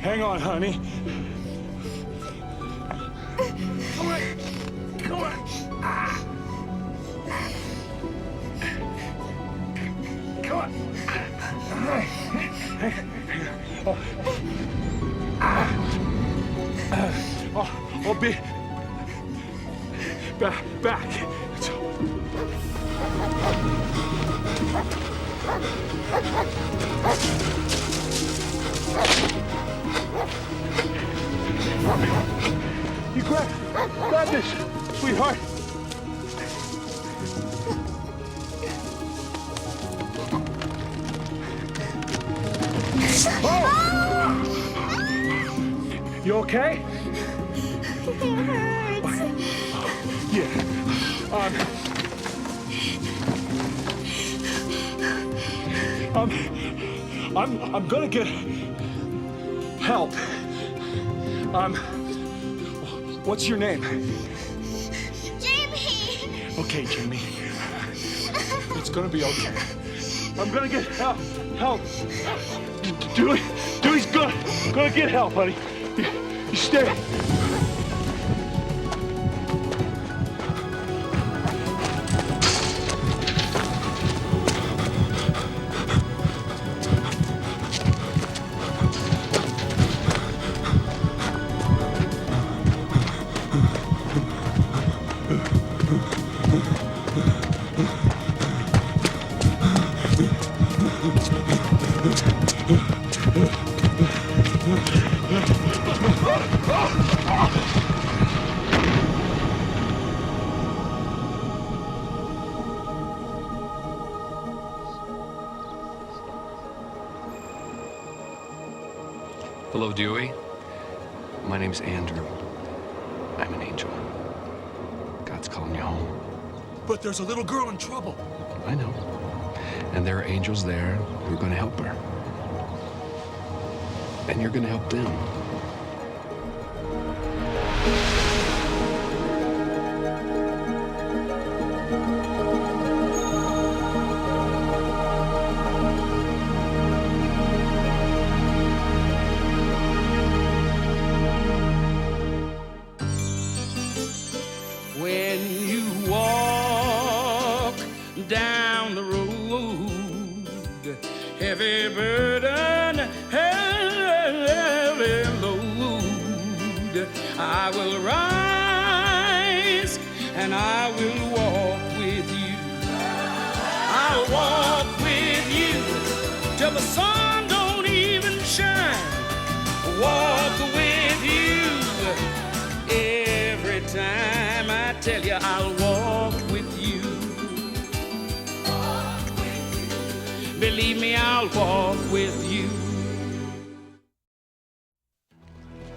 Hang on, honey. Come on. Come on. Come on. I'll be back. You grab this, sweetheart. Oh! You okay? It hurts. Yeah. I'm gonna get help. What's your name? Jamie! Okay, Jamie. It's gonna be okay. I'm gonna get help. Dewey's gonna get help, honey. You stay. Hello, Dewey. My name's Andrew. I'm an angel. God's calling you home. But there's a little girl in trouble. I know. And there are angels there who are going to help her. And you're going to help them. When you walk down the road, heavy burden, heavy load, I will rise and I will walk with you. I'll walk with you till the sun don't even shine. Walk with you every time. I tell you, I'll walk with you. Believe me, I'll walk with you.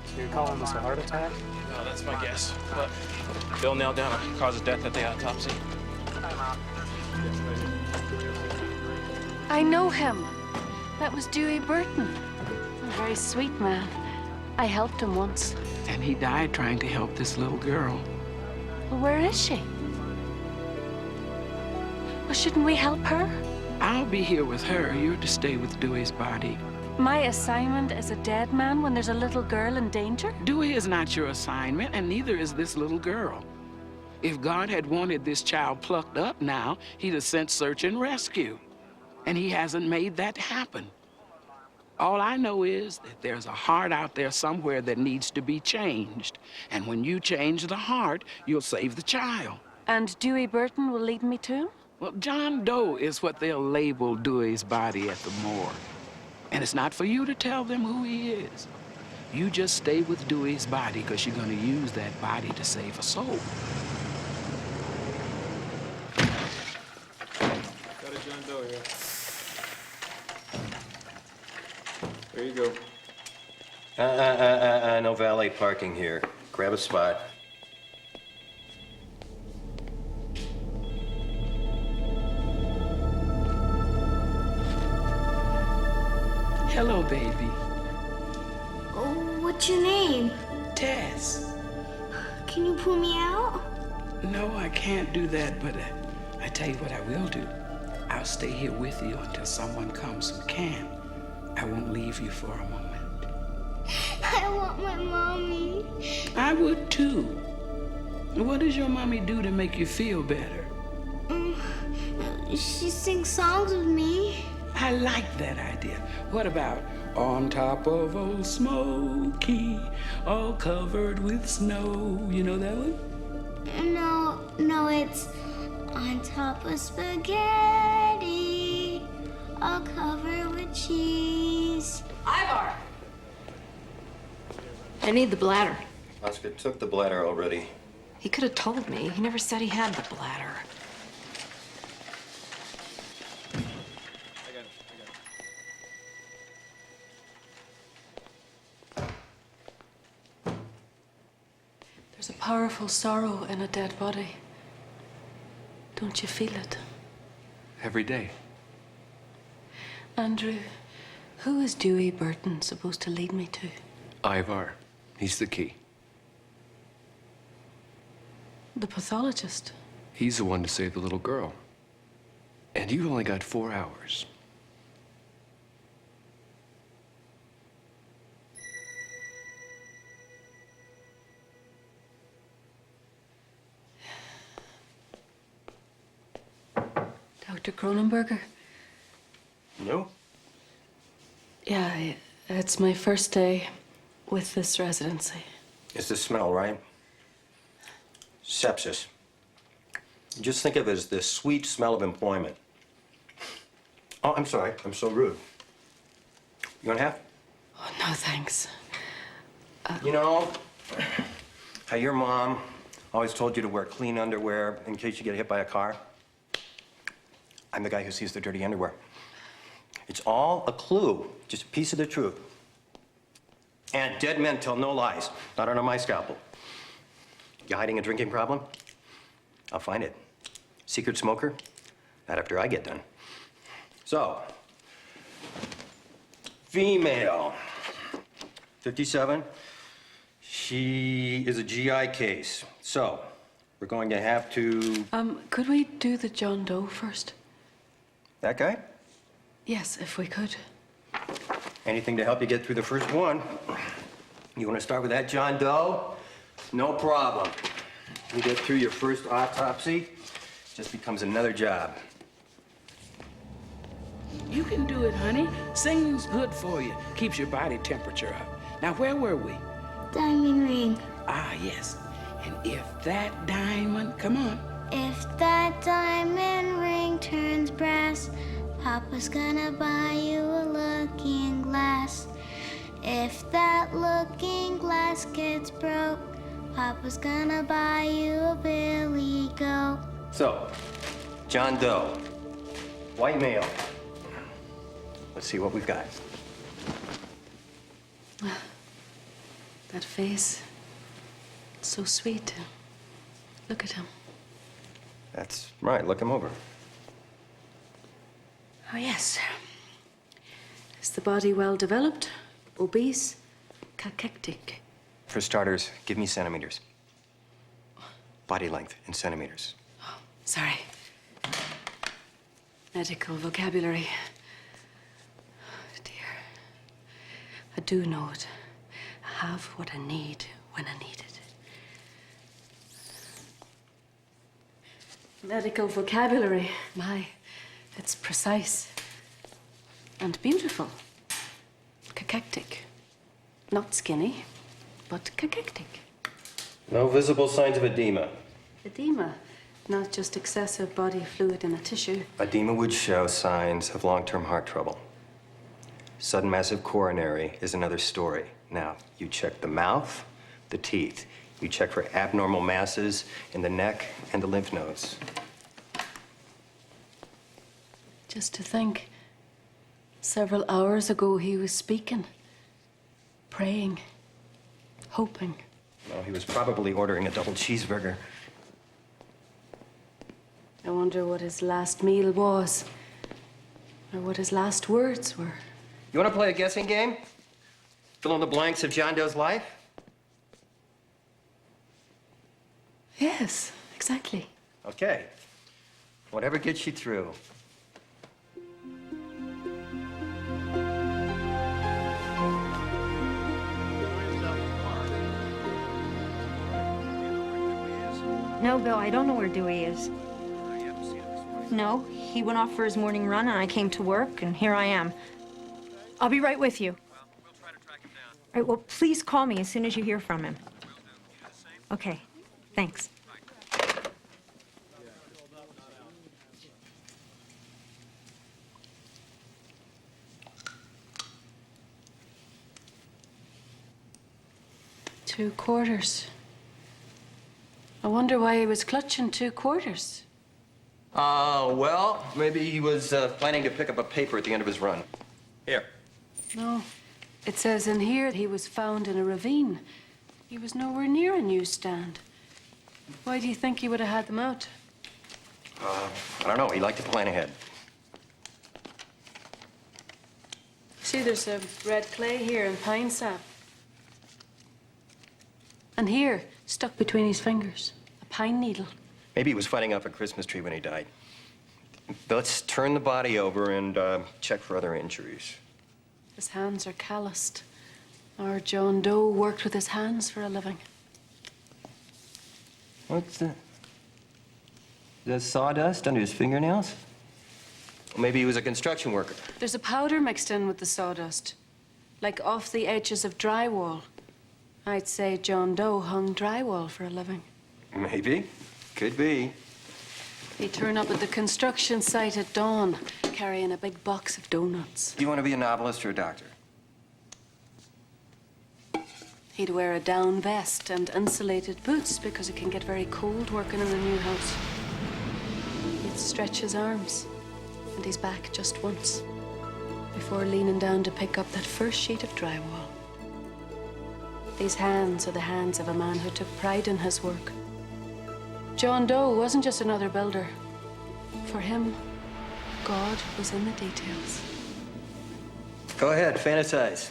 So you're calling this a heart attack? No, that's my guess. But Bill nailed down a cause of death at the autopsy. I know him. That was Dewey Burton. A very sweet man. I helped him once. And he died trying to help this little girl. Well, where is she? Well, shouldn't we help her? I'll be here with her. You're to stay with Dewey's body. My assignment is a dead man when there's a little girl in danger? Dewey is not your assignment, and neither is this little girl. If God had wanted this child plucked up now, he'd have sent search and rescue. And he hasn't made that happen. All I know is that there's a heart out there somewhere that needs to be changed. And when you change the heart, you'll save the child. And Dewey Burton will lead me to him? Well, John Doe is what they'll label Dewey's body at the morgue. And it's not for you to tell them who he is. You just stay with Dewey's body because you're going to use that body to save a soul. Got a John Doe here. There you go. No valet parking here. Grab a spot. Hello, baby. Oh, what's your name? Tess. Can you pull me out? No, I can't do that, but I tell you what I will do. I'll stay here with you until someone comes who can. I won't leave you for a moment. I want my mommy. I would too. What does your mommy do to make you feel better? She sings songs with me. I like that idea. What about on top of old Smoky, all covered with snow? You know that one? No, it's on top of spaghetti, all covered with cheese. Ivar! I need the bladder. Oscar took the bladder already. He could have told me. He never said he had the bladder. There's a powerful sorrow in a dead body. Don't you feel it? Every day. Andrew, who is Dewey Burton supposed to lead me to? Ivar. He's the key. The pathologist. He's the one to save the little girl. And you've only got 4 hours. Dr. Cronenberger? No? Yeah, it's my first day with this residency. It's the smell, right? Sepsis. Just think of it as the sweet smell of employment. Oh, I'm sorry. I'm so rude. You want half? Oh, no, thanks. You know how your mom always told you to wear clean underwear in case you get hit by a car? I'm the guy who sees the dirty underwear. It's all a clue, just a piece of the truth. And dead men tell no lies, not under my scalpel. You hiding a drinking problem? I'll find it. Secret smoker? Not after I get done. So, female, 57. She is a GI case. So, we're going to have to... Could we do the John Doe first? That guy? Yes, if we could. Anything to help you get through the first one. You want to start with that John Doe? No problem. You get through your first autopsy, just becomes another job. You can do it, honey. Singing's good for you. Keeps your body temperature up. Now, where were we? Diamond ring. Ah, yes. And if that diamond, come on. If that diamond ring turns brass, Papa's gonna buy you a looking glass. If that looking glass gets broke, Papa's gonna buy you a billy goat. So, John Doe, white male. Let's see what we've got. That face, so sweet. Look at him. That's right, look him over. Oh, yes. Is the body well developed? Obese? Cachectic? For starters, give me centimeters. Body length in centimeters. Oh, sorry. Medical vocabulary. Dear. I do know it. I have what I need when I need it. Medical vocabulary. My, it's precise. And beautiful. Cachectic. Not skinny, but cachectic. No visible signs of edema. Edema. not just excessive body fluid in a tissue. Edema would show signs of long-term heart trouble. Sudden massive coronary is another story. Now, you check the mouth, the teeth. You check for abnormal masses in the neck and the lymph nodes. Just to think, several hours ago he was speaking, praying, hoping. Well, he was probably ordering a double cheeseburger. I wonder what his last meal was, or what his last words were. You want to play a guessing game? Fill in the blanks of John Doe's life? Yes, exactly. Okay. Whatever gets you through. No, Bill, I don't know where Dewey is. No, he went off for his morning run, and I came to work, and here I am. I'll be right with you. Well, we'll try to track him down. All right, well, please call me as soon as you hear from him. Will do. You the same? Okay, thanks. $2. I wonder why he was clutching $2. Well, maybe he was planning to pick up a paper at the end of his run. Here. No. It says in here he was found in a ravine. He was nowhere near a newsstand. Why do you think he would have had them out? I don't know. He liked to plan ahead. See, there's a red clay here and pine sap. And here, stuck between his fingers, a pine needle. Maybe he was fighting off a Christmas tree when he died. Let's turn the body over and check for other injuries. His hands are calloused. Our John Doe worked with his hands for a living. What's that? There's sawdust under his fingernails? Maybe he was a construction worker. There's a powder mixed in with the sawdust, like off the edges of drywall. I'd say John Doe hung drywall for a living. Maybe. Could be. He'd turn up at the construction site at dawn, carrying a big box of donuts. Do you want to be a novelist or a doctor? He'd wear a down vest and insulated boots because it can get very cold working in a new house. He'd stretch his arms and his back just once before leaning down to pick up that first sheet of drywall. These hands are the hands of a man who took pride in his work. John Doe wasn't just another builder. For him, God was in the details. Go ahead, fantasize.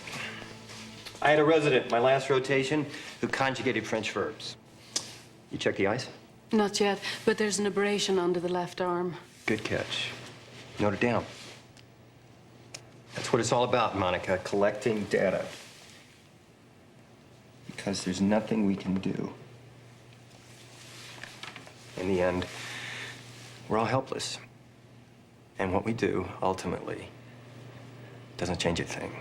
I had a resident, my last rotation, who conjugated French verbs. You check the ice? Not yet, but there's an abrasion under the left arm. Good catch. Note it down. That's what it's all about, Monica, collecting data. Because there's nothing we can do. In the end, we're all helpless. And what we do, ultimately, doesn't change a thing.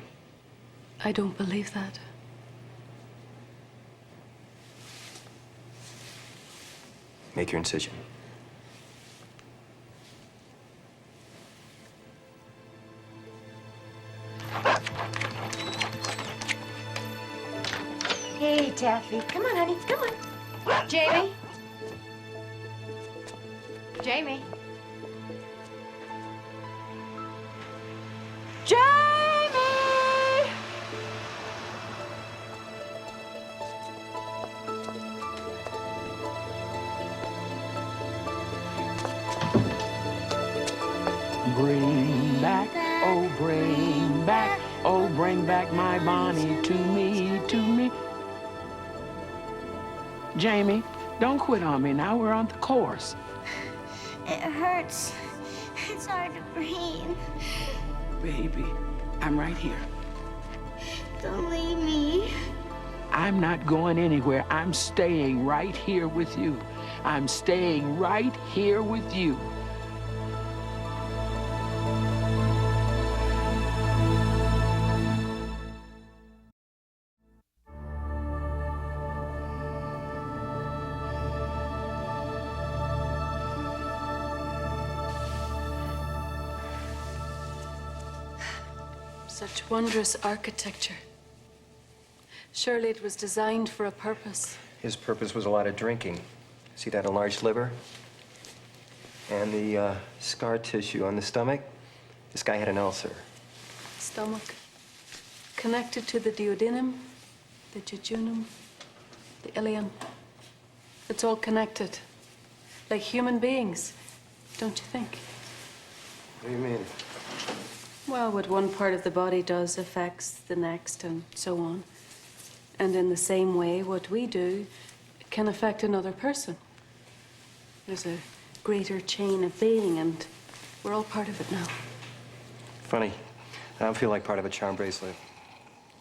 I don't believe that. Make your incision. Hey, Taffy. Come on, honey. Come on. Jamie. Jamie. Jamie! Bring back, oh, bring back, oh, bring back my Bonnie to me, to me. Jamie, don't quit on me now. We're on the course. It hurts. It's hard to breathe. Baby, I'm right here. Don't leave me. I'm not going anywhere. I'm staying right here with you. I'm staying right here with you. Such wondrous architecture. Surely it was designed for a purpose. His purpose was a lot of drinking. See that enlarged liver? And the scar tissue on the stomach? This guy had an ulcer. Stomach. Connected to the duodenum, the jejunum, the ileum. It's all connected. Like human beings, don't you think? What do you mean? Well, what one part of the body does affects the next and so on. And in the same way, what we do can affect another person. There's a greater chain of being, and we're all part of it now. Funny. I don't feel like part of a charm bracelet.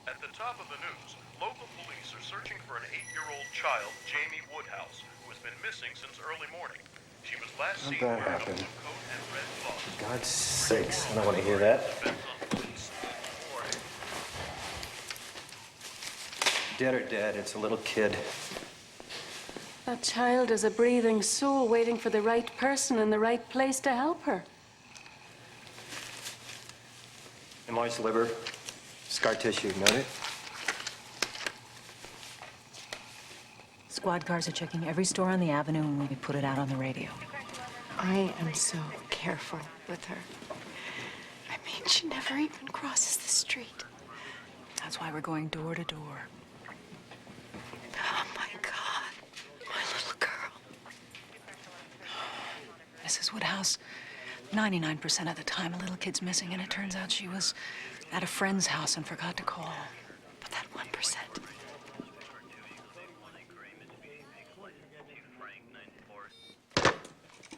At the top of the news, local police are searching for an 8-year-old child, Jamie Woodhouse, who has been missing since early morning. She was last seen How'd that wearing a happen? blue coat and red gloves. For God's sakes, I don't want to hear that. Dead or dead, it's a little kid. That child is a breathing soul waiting for the right person in the right place to help her. Enlarged liver, scar tissue, noted? Squad cars are checking every store on the avenue, and we put it out on the radio. I am so careful with her. I mean, she never even crosses the street. That's why we're going door to door. Oh, my God. My little girl. Mrs. Woodhouse, 99% of the time, a little kid's missing, and it turns out she was at a friend's house and forgot to call. But that 1%.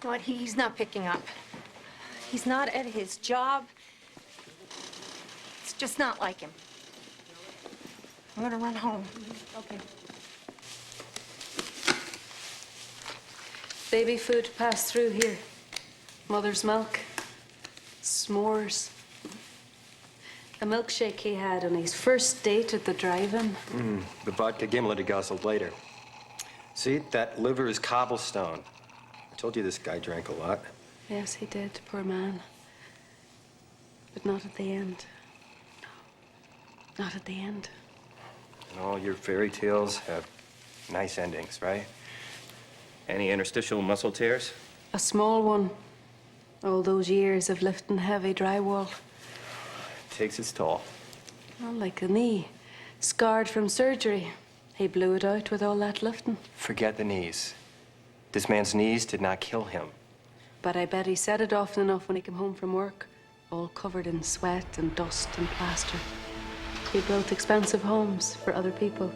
What? He's not picking up. He's not at his job. It's just not like him. I'm gonna run home. Okay. Baby food passed through here. Mother's milk. S'mores. A milkshake he had on his first date at the drive-in. The vodka gimlet he guzzled later. See, that liver is cobblestone. I told you this guy drank a lot. Yes, he did, poor man. But not at the end. No, not at the end. And all your fairy tales have nice endings, right? Any interstitial muscle tears? A small one. All those years of lifting heavy drywall. Takes its toll. Well, like a knee. Scarred from surgery. He blew it out with all that lifting. Forget the knees. This man's knees did not kill him. But I bet he said it often enough when he came home from work. All covered in sweat and dust and plaster. He built expensive homes for other people.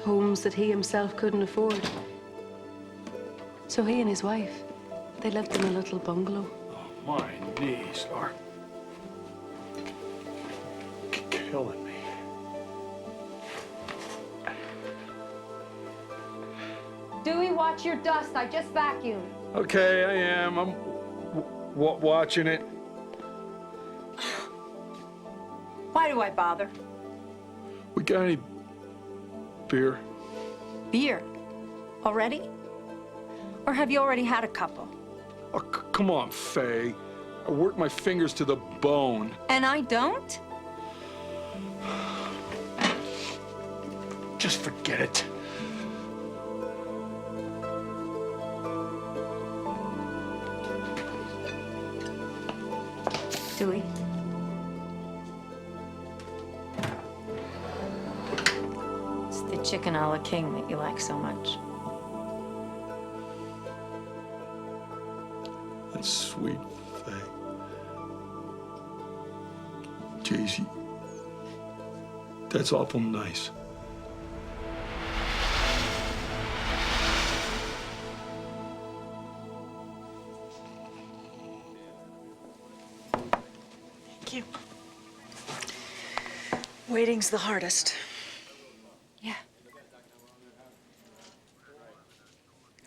Homes that he himself couldn't afford. So he and his wife, they lived in a little bungalow. My knees are killing me. Dewey, watch your dust. I just vacuumed. Okay, I am. I'm watching it. Why do I bother? We got any beer? Beer. Already? Or have you already had a couple? Oh, come on, Faye. I worked my fingers to the bone. And I don't? Just forget it. Dewey. It's the chicken a la king that you like so much. That's sweet, Faye. Jeez, that's awful nice. Thank you. Waiting's the hardest. Yeah.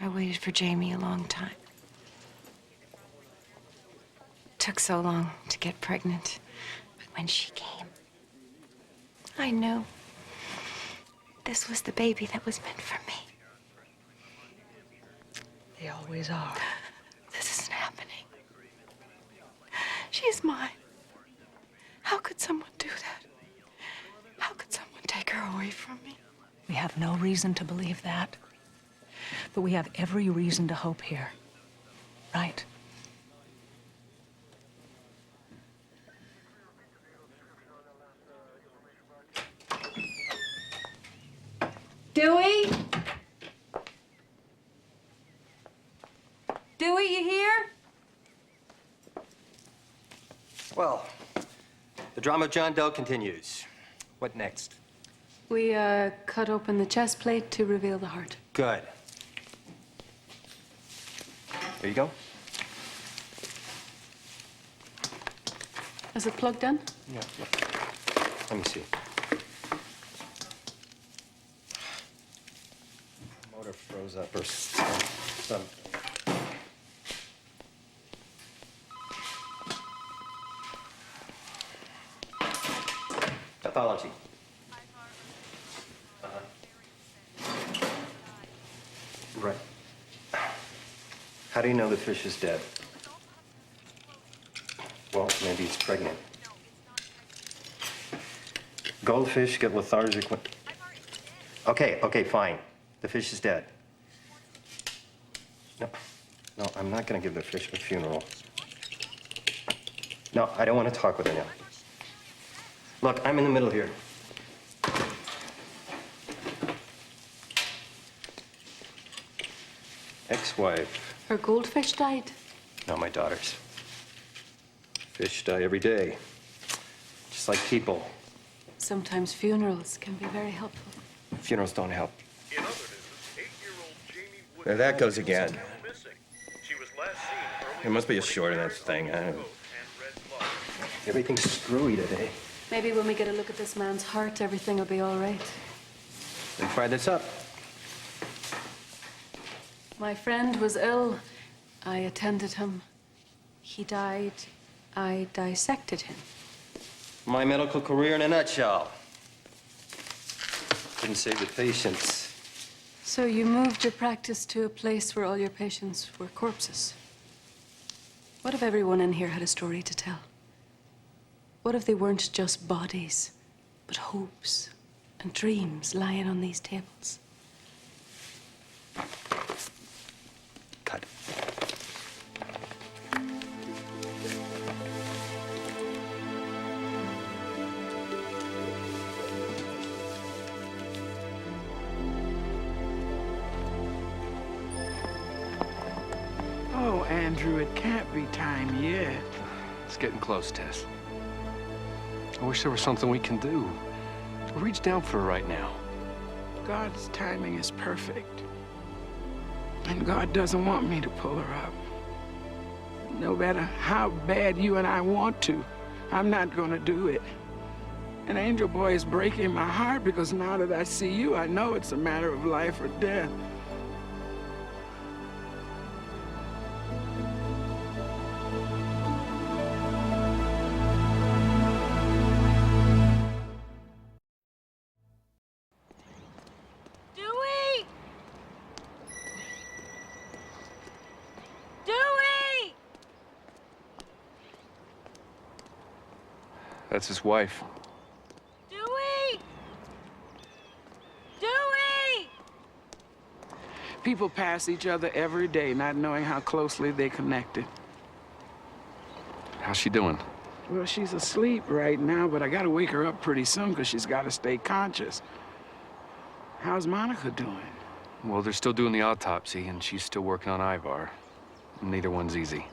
I waited for Jamie a long time. Took so long to get pregnant, but when she came, I knew this was the baby that was meant for me. They always are. This isn't happening. She's mine. How could someone away from me? We have no reason to believe that. But we have every reason to hope here. Right? Dewey? Dewey, you here? Well, the drama of John Doe continues. What next? We cut open the chest plate to reveal the heart. Good. There you go. Is it plugged in? Yeah. Let me see. Motor froze up or something. Pathology. Right. How do you know the fish is dead? Well, maybe it's pregnant. Goldfish get lethargic when... Okay, fine. The fish is dead. No, I'm not gonna give the fish a funeral. No, I don't want to talk with her now. Look, I'm in the middle here. Ex-wife. Her goldfish died. No, my daughters. Fish die every day. Just like people. Sometimes funerals can be very helpful. Funerals don't help. In other news, 8-year-old Jamie Wood There that goes again. missing. She was last seen early There must be a this short in morning that thing. wearing a coat and red gloves. Everything's screwy today. Maybe when we get a look at this man's heart, everything will be all right. Then fire this up. My friend was ill. I attended him. He died. I dissected him. My medical career in a nutshell. Couldn't save the patients. So you moved your practice to a place where all your patients were corpses. What if everyone in here had a story to tell? What if they weren't just bodies, but hopes and dreams lying on these tables? Cut. Oh, Andrew, it can't be time yet. It's getting close, Tess. I wish there was something we can do. Reach down for her right now. God's timing is perfect. And God doesn't want me to pull her up. No matter how bad you and I want to, I'm not gonna do it. And Angel Boy is breaking my heart because now that I see you, I know it's a matter of life or death. Dewey! Dewey! That's his wife. Dewey! Dewey! People pass each other every day, not knowing how closely they connected. How's she doing? Well, she's asleep right now, but I gotta wake her up pretty soon because she's gotta stay conscious. How's Monica doing? Well, they're still doing the autopsy, and she's still working on Ivar. Neither one's easy.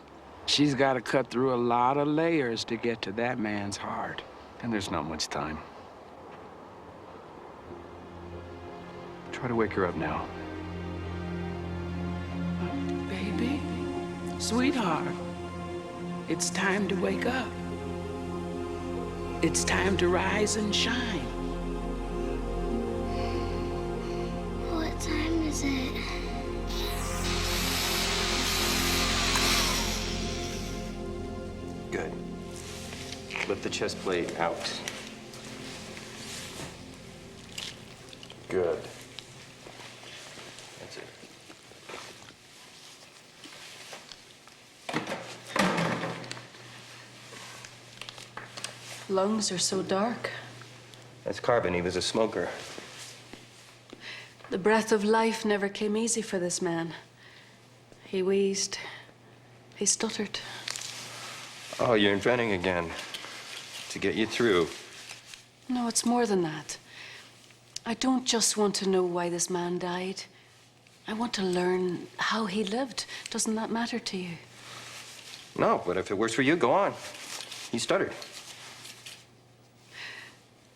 She's gotta cut through a lot of layers to get to that man's heart. And there's not much time. Try to wake her up now. Baby, sweetheart, it's time to wake up. It's time to rise and shine. What time is it? Good. Lift the chest plate out. Good. That's it. Lungs are so dark. That's carbon. He was a smoker. The breath of life never came easy for this man. He wheezed. He stuttered. Oh, you're inventing again. To get you through. No, it's more than that. I don't just want to know why this man died. I want to learn how he lived. Doesn't that matter to you? No, but if it works for you, go on. He stuttered.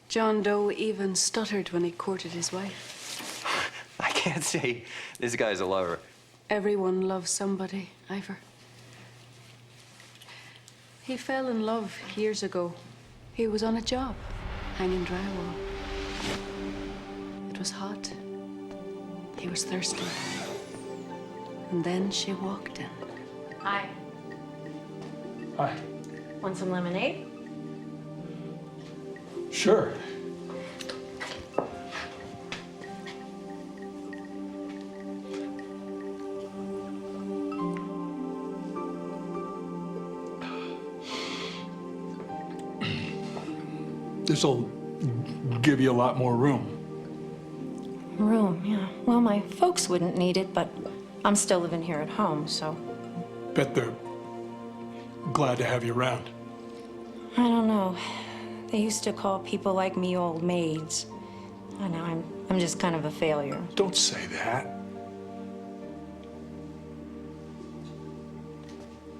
John Doe even stuttered when he courted his wife. I can't say this guy's a lover. Everyone loves somebody, Ivor. He fell in love years ago. He was on a job, hanging drywall. It was hot. He was thirsty. And then she walked in. Hi. Hi. Want some lemonade? Sure. This'll give you a lot more room. Room, yeah. Well, my folks wouldn't need it, but I'm still living here at home, so. Bet they're glad to have you around. I don't know. They used to call people like me old maids. I know, I'm just kind of a failure. Don't say that.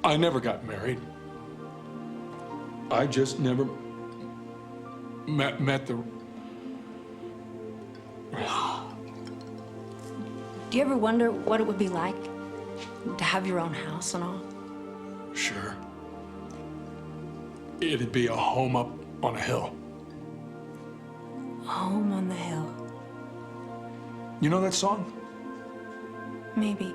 I never got married. I just never met the... Do you ever wonder what it would be like to have your own house and all? Sure. It'd be a home up on a hill. Home on the hill. You know that song? Maybe.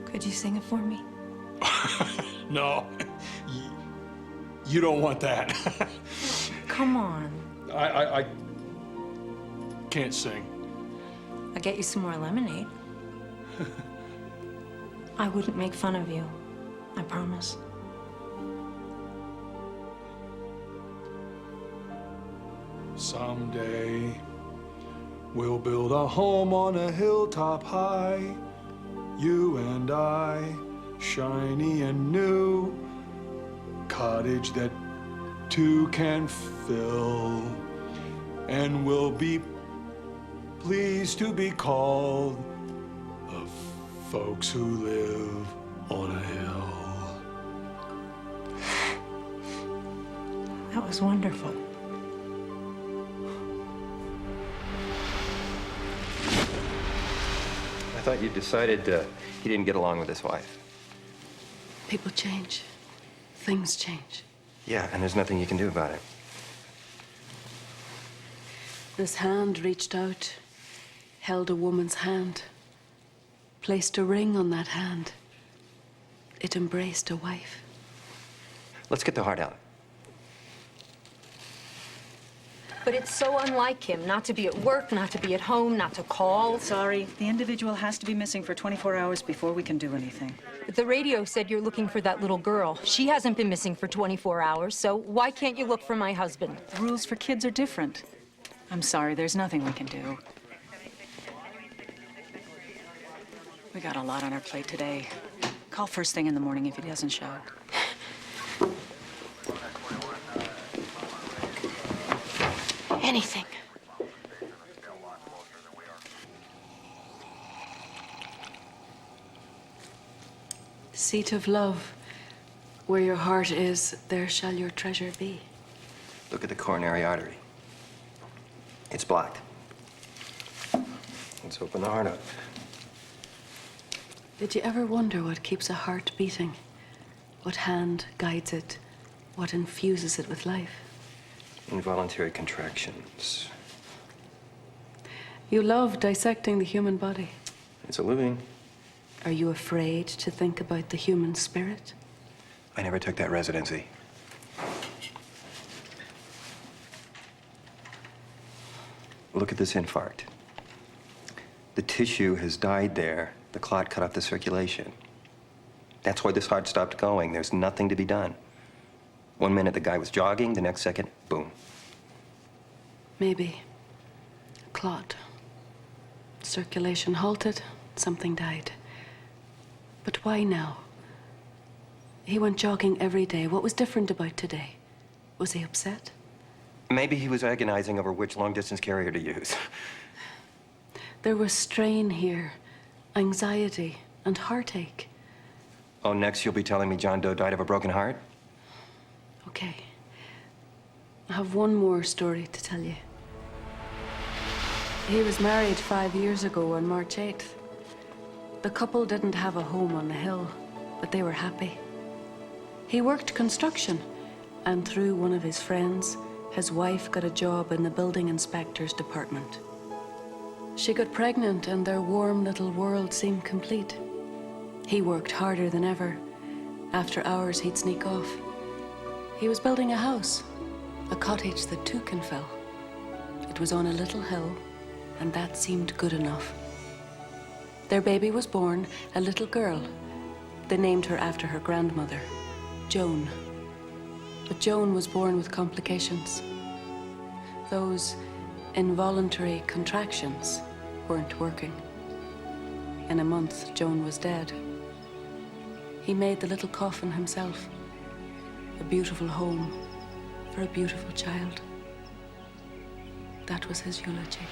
Could you sing it for me? No. You don't want that. Come on. I can't sing. I'll get you some more lemonade. I wouldn't make fun of you. I promise. Someday we'll build a home on a hilltop high, you and I, shiny and new, cottage that two can fill, and we'll be pleased to be called the folks who live on a hill. That was wonderful. I thought you decided he didn't get along with his wife. People change. Things change. Yeah, and there's nothing you can do about it. This hand reached out, held a woman's hand, placed a ring on that hand. It embraced a wife. Let's get the heart out. But it's so unlike him, not to be at work, not to be at home, not to call. Sorry, the individual has to be missing for 24 hours before we can do anything. But the radio said you're looking for that little girl. She hasn't been missing for 24 hours, so why can't you look for my husband? The rules for kids are different. I'm sorry, there's nothing we can do. We got a lot on our plate today. Call first thing in the morning if he doesn't show. Anything. Seat of love, where your heart is, there shall your treasure be. Look at the coronary artery. It's blocked. Let's open the heart up. Did you ever wonder what keeps a heart beating? What hand guides it? What infuses it with life? Involuntary contractions. You love dissecting the human body. It's a living. Are you afraid to think about the human spirit? I never took that residency. Look at this infarct. The tissue has died there. The clot cut off the circulation. That's why this heart stopped going. There's nothing to be done. 1 minute the guy was jogging, the next second, boom. Maybe. A clot. Circulation halted, something died. But why now? He went jogging every day. What was different about today? Was he upset? Maybe he was agonizing over which long-distance carrier to use. There was strain here, anxiety, and heartache. Oh, next you'll be telling me John Doe died of a broken heart? Okay. I have one more story to tell you. He was married 5 years ago on March 8th. The couple didn't have a home on the hill, but they were happy. He worked construction, and through one of his friends, his wife got a job in the building inspector's department. She got pregnant, and their warm little world seemed complete. He worked harder than ever. After hours, he'd sneak off. He was building a house, a cottage that took and fell. It was on a little hill, and that seemed good enough. Their baby was born, a little girl. They named her after her grandmother, Joan. But Joan was born with complications. Those involuntary contractions weren't working. In a month, Joan was dead. He made the little coffin himself. A beautiful home for a beautiful child. That was his eulogy.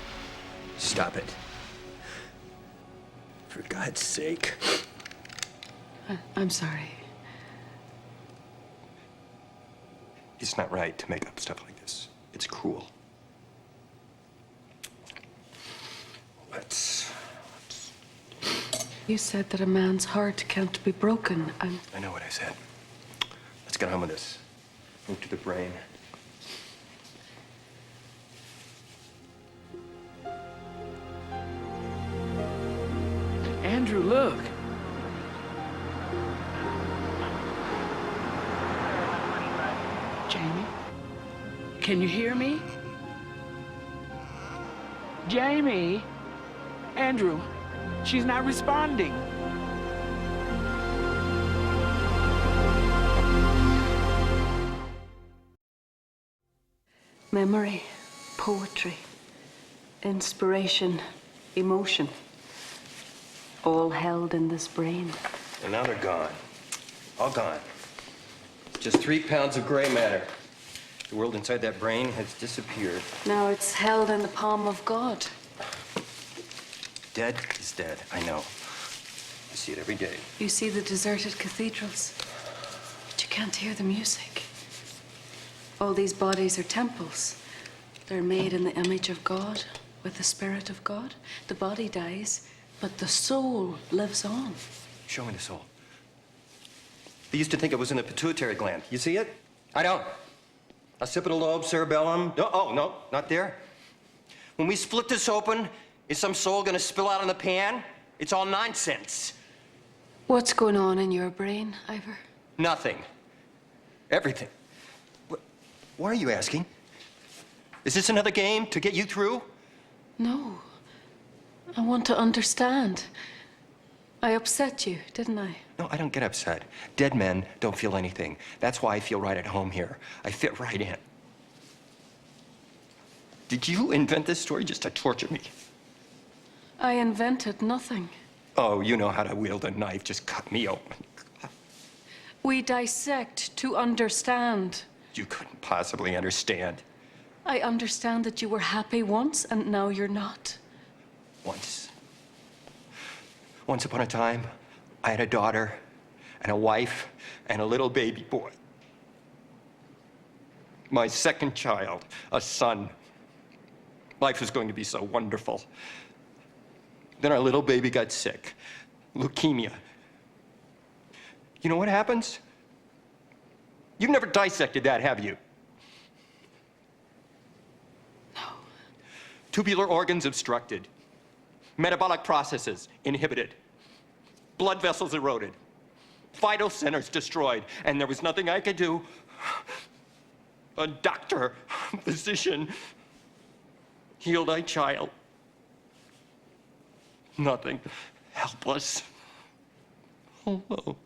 Stop it. For God's sake. I'm sorry. It's not right to make up stuff like this. It's cruel. Let's... You said that a man's heart can't be broken. I know what I said. Let's get on with this. Move to the brain. Andrew, look. Jamie, can you hear me? Jamie? Andrew, she's not responding. Memory, poetry, inspiration, emotion, all held in this brain. And now they're gone. All gone. Just 3 pounds of gray matter. The world inside that brain has disappeared. Now it's held in the palm of God. Dead is dead, I know. I see it every day. You see the deserted cathedrals, but you can't hear the music. All these bodies are temples. They're made in the image of God, with the Spirit of God. The body dies, but the soul lives on. Show me the soul. They used to think it was in the pituitary gland. You see it? I don't. Occipital lobe, cerebellum. No, oh, no, not there. When we split this open, is some soul gonna spill out in the pan? It's all nonsense. What's going on in your brain, Ivor? Nothing. Everything. Why are you asking? Is this another game to get you through? No. I want to understand. I upset you, didn't I? No, I don't get upset. Dead men don't feel anything. That's why I feel right at home here. I fit right in. Did you invent this story just to torture me? I invented nothing. Oh, you know how to wield a knife. Just cut me open. We dissect to understand. You couldn't possibly understand. I understand that you were happy once and now you're not. Once. Once upon a time, I had a daughter and a wife and a little baby boy. My second child, a son. Life was going to be so wonderful. Then our little baby got sick. Leukemia. You know what happens? You've never dissected that, have you? No. Tubular organs obstructed. Metabolic processes inhibited. Blood vessels eroded. Vital centers destroyed. And there was nothing I could do. A doctor, physician, heal thy child. Nothing. Helpless. Alone.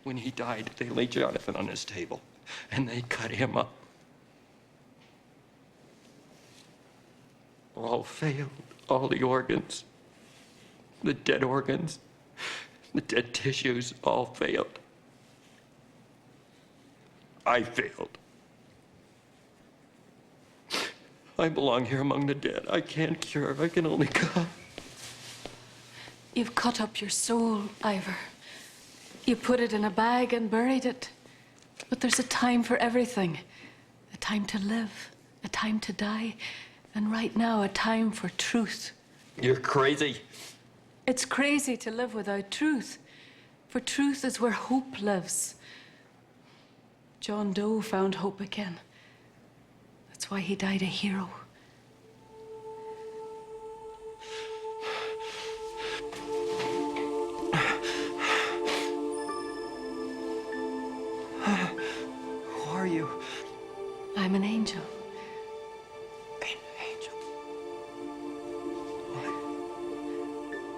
When he died, they laid Jonathan on his table, and they cut him up. all failed. All the organs, the dead organs, the dead tissues all failed. I failed. I belong here among the dead. I can't cure. I can only cut. You've cut up your soul, Ivor. You put it in a bag and buried it. But there's a time for everything. A time to live, a time to die, and right now, a time for truth. You're crazy. It's crazy to live without truth, for truth is where hope lives. John Doe found hope again. That's why he died a hero. Who are you? I'm an angel. An angel?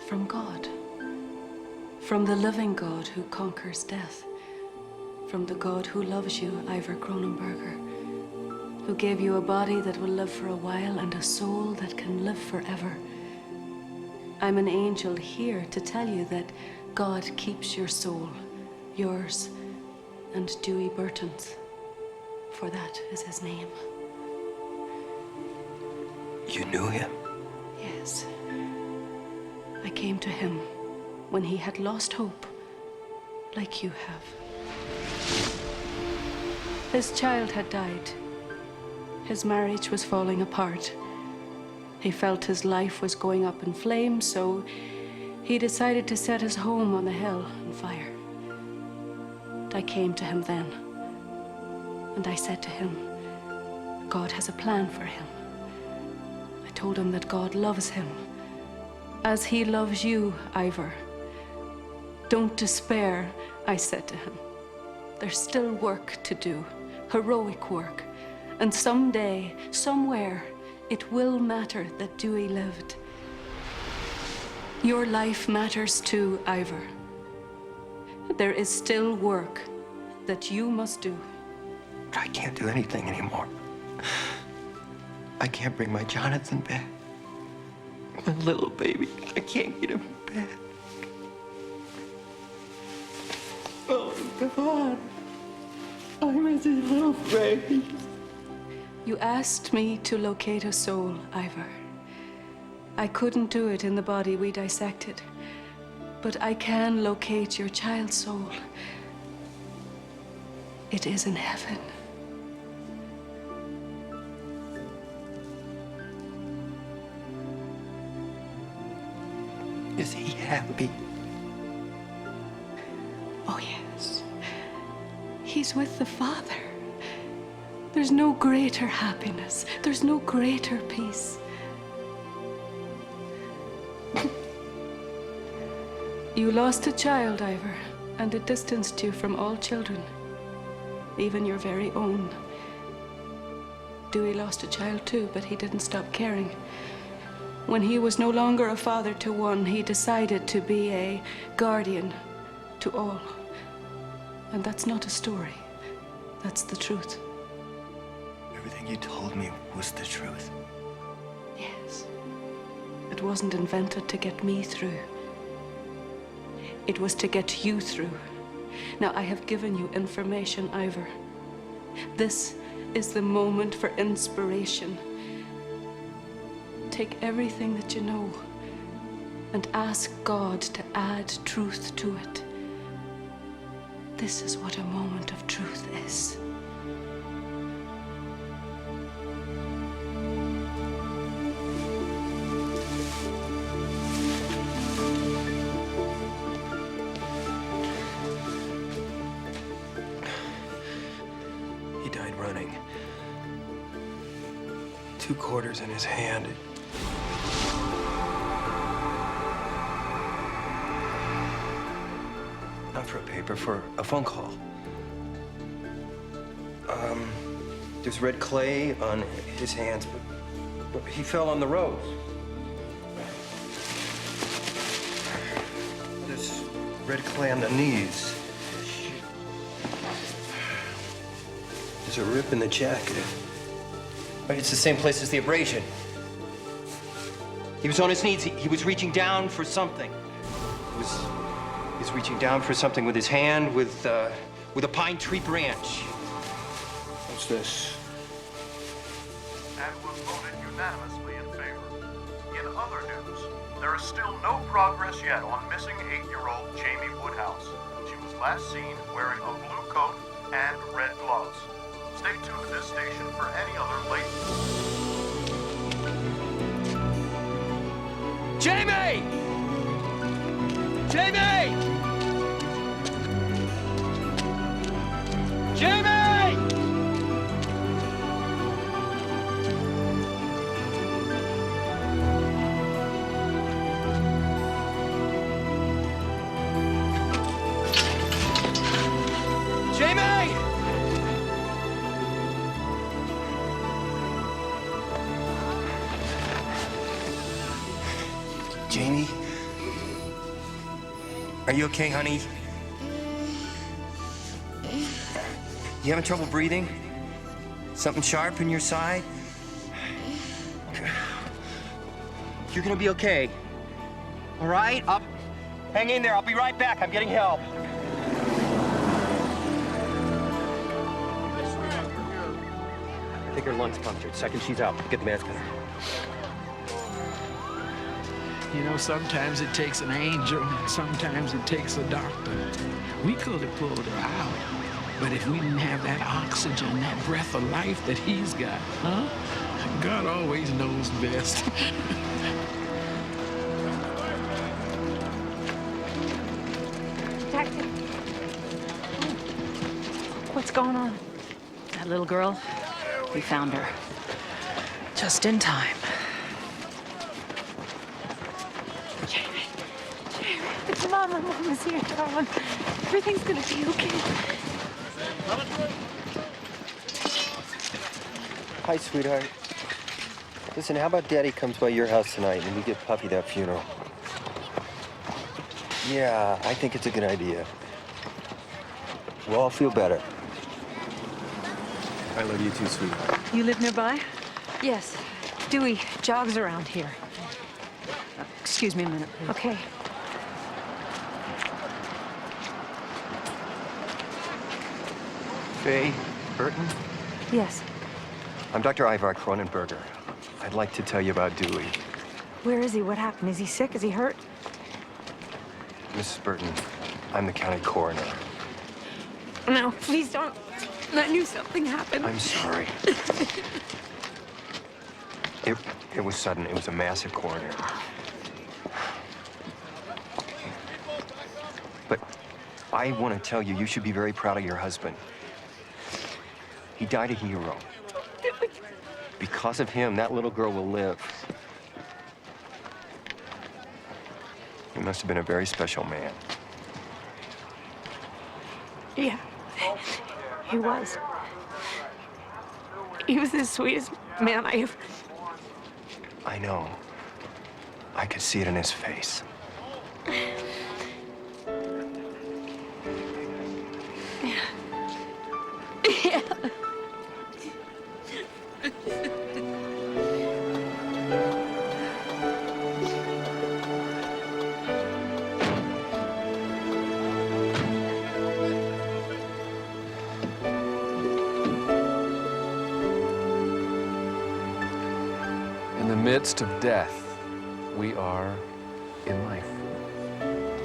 From God. From the living God who conquers death. From the God who loves you, Ivor Cronenberger. Who gave you a body that will live for a while and a soul that can live forever. I'm an angel here to tell you that God keeps your soul, yours, and Dewey Burton's. For that is his name. You knew him? Yes. I came to him when he had lost hope, like you have. His child had died. His marriage was falling apart. He felt his life was going up in flames, so he decided to set his home on the hill on fire. I came to him then, and I said to him, God has a plan for him. I told him that God loves him, as he loves you, Ivor. Don't despair, I said to him. There's still work to do, heroic work. And someday, somewhere, it will matter that Dewey lived. Your life matters too, Ivor. There is still work that you must do. But I can't do anything anymore. I can't bring my Jonathan back. My little baby, I can't get him back. Oh, God. I miss his little face. You asked me to locate a soul, Ivor. I couldn't do it in the body we dissected, but I can locate your child's soul. It is in heaven. Is he happy? Oh, yes. He's with the Father. There's no greater happiness. There's no greater peace. You lost a child, Ivor, and it distanced you from all children, even your very own. Dewey lost a child too, but he didn't stop caring. When he was no longer a father to one, he decided to be a guardian to all. And that's not a story. That's the truth. Everything you told me was the truth. Yes. It wasn't invented to get me through. It was to get you through. Now, I have given you information, Ivor. This is the moment for inspiration. Take everything that you know and ask God to add truth to it. This is what a moment of truth is. He died running. 2 quarters in his hand. Not for a paper, for a phone call. There's red clay on his hands, but he fell on the road. There's red clay on the knees. There's a rip in the jacket. Right, it's the same place as the abrasion. He was on his knees. He was reaching down for something. He was reaching down for something with his hand, with a pine tree branch. What's this? And was voted unanimously in favor. In other news, there is still no progress yet on missing 8-year-old Jamie Woodhouse. She was last seen wearing a blue coat and red gloves. Stay tuned to this station for any other late... Jamie! Jamie! Jamie! Jamie! Jamie? Are you okay, honey? You having trouble breathing? Something sharp in your side? You're gonna be okay. All right? Hang in there. I'll be right back. I'm getting help. I think her lung's punctured. Second, she's out. Get the mask on her. You know, sometimes it takes an angel, and sometimes it takes a doctor. We could have pulled her out, but if we didn't have that oxygen, that breath of life that he's got, huh? God always knows best. Jagged. What's going on? That little girl, we found her. Just in time. It's Mama. Mama's here, darling. Everything's gonna be okay. Hi, sweetheart. Listen, how about Daddy comes by your house tonight and we give Puppy that funeral? Yeah, I think it's a good idea. We'll all feel better. I love you too, sweetheart. You live nearby? Yes. Dewey jogs around here. Excuse me a minute, please. Okay. Faye Burton? Yes. I'm Dr. Ivar Cronenberger. I'd like to tell you about Dewey. Where is he? What happened? Is he sick? Is he hurt? Mrs. Burton, I'm the county coroner. No, please don't. I knew something happened. I'm sorry. It was sudden. It was a massive coronary. But I want to tell you, you should be very proud of your husband. He died a hero. Because of him, that little girl will live. He must have been a very special man. Yeah, he was. He was the sweetest man I ever... I know. I could see it in his face. Yeah. In the midst of death, we are in life.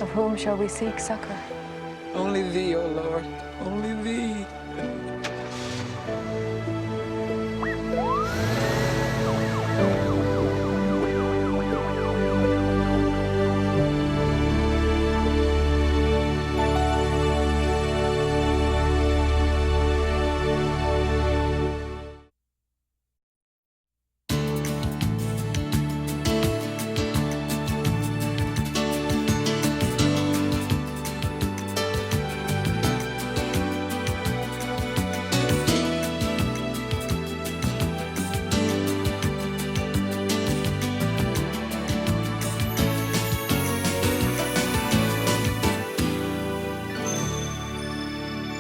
Of whom shall we seek succor? Only thee, O Lord, only thee.